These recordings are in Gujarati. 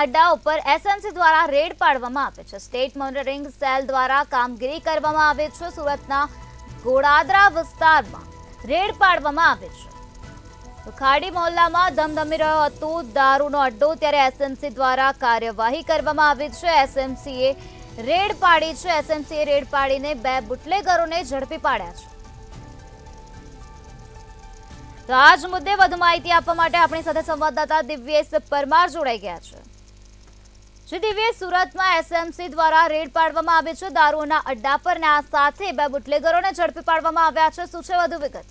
અડ્ડા ઉપર એસએમસી દ્વારા રેડ પાડવામાં આવે છે। સ્ટેટ મોનિટરિંગ સેલ દ્વારા કામગીરી કરવામાં આવે છે। સુરતના ગોડાદરા વિસ્તારમાં રેડ પાડવામાં આવે છે। ખાડી મોહલ્લામાં ધમધમી રહ્યો હતો દારૂનો અડ્ડો, ત્યારે એસએમસી દ્વારા કાર્યવાહી કરવામાં આવી છે। એસએમસીએ રેડ પાડી છે। એસએમસીએ રેડ પાડીને 2 બુટલેગરોને ઝડપી પાડ્યા છે। તો આ જ મુદ્દે વધુ માહિતી આપવા માટે આપણી સાથે સંવાદદાતા દિવ્યેશ પરમાર જોડાઈ ગયા છે। જે દિવ્યેશ, સુરતમાં એસએમસી દ્વારા રેડ પાડવામાં આવી છે દારૂના અડ્ડા પર, ને આ સાથે 2 બુટલેગરોને ઝડપી પાડવામાં આવ્યા છે। શું છે વધુ વિગત?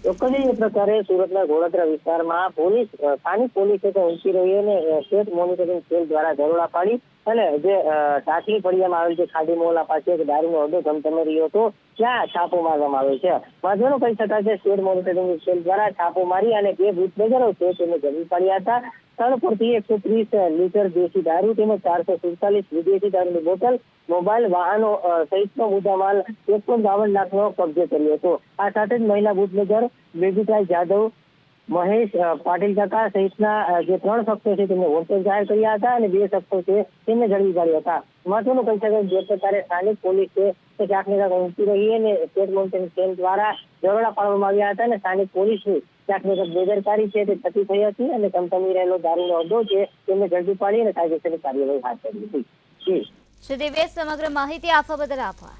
ચોક્કસ એ પ્રકારે સુરતના ગોડાદરા વિસ્તારમાં સ્થાનિક પોલીસે તો ઊંચી રહી અને સ્ટેટ મોનિટરિંગ સેલ દ્વારા દરોડા પાડી અને જે ટાંકલી ફળિયામાં આવેલ છે ખાડી મોહલ્લા પાસે એક દારૂનો અડ્ડો ધમધમી રહ્યો હતો, ત્યાં છાપો મારવામાં આવ્યો છે। મહત્વનું કહી શકાય છે, સ્ટેટ મોનિટરિંગ સેલ દ્વારા છાપો મારી અને 2 બુટલેગરો છે તેને ઝડપી પાડ્યા હતા। સ્થળ પરથી 130 લીટર દેશી દારૂ તેમજ 447 વિદેશી દારૂની બોટલ, મોબાઈલ, વાહનો સહિતનો મુદ્દામાલ 152 લાખનો કબજે કર્યો હતો। આ સાથે જ મહિલા બુટલેગર બેબીતાઈ જાદવ, મહેશ પાટીલ કાકા સહિતના જે 3 શખ્સો છે તેમને વોન્ટેડ જાહેર કર્યા હતા અને 2 શખ્સો છે તેમને ઝડપી પાડ્યા હતા। મહત્વનું કહી શકાય, જે પ્રકારે સ્થાનિક પોલીસ છે તે ક્યાંક ને ક્યાંક ઊંચી રહી અને સ્ટેટ મોનિટરિંગ સેલ દ્વારા દરોડા પાડવામાં આવ્યા હતા અને સ્થાનિક પોલીસની ક્યાંક ને ક્યાંક બેદરકારી છે તે થતી થઈ હતી અને ધમધમી રહેલો દારૂનો અડ્ડો છે તેમને ઝડપી પાડી અને કાયદેસરની કાર્યવાહી હાથ ધરી હતી। દિવ્યેશ, સમગ્ર માહિતી આપવા બદલ આભાર।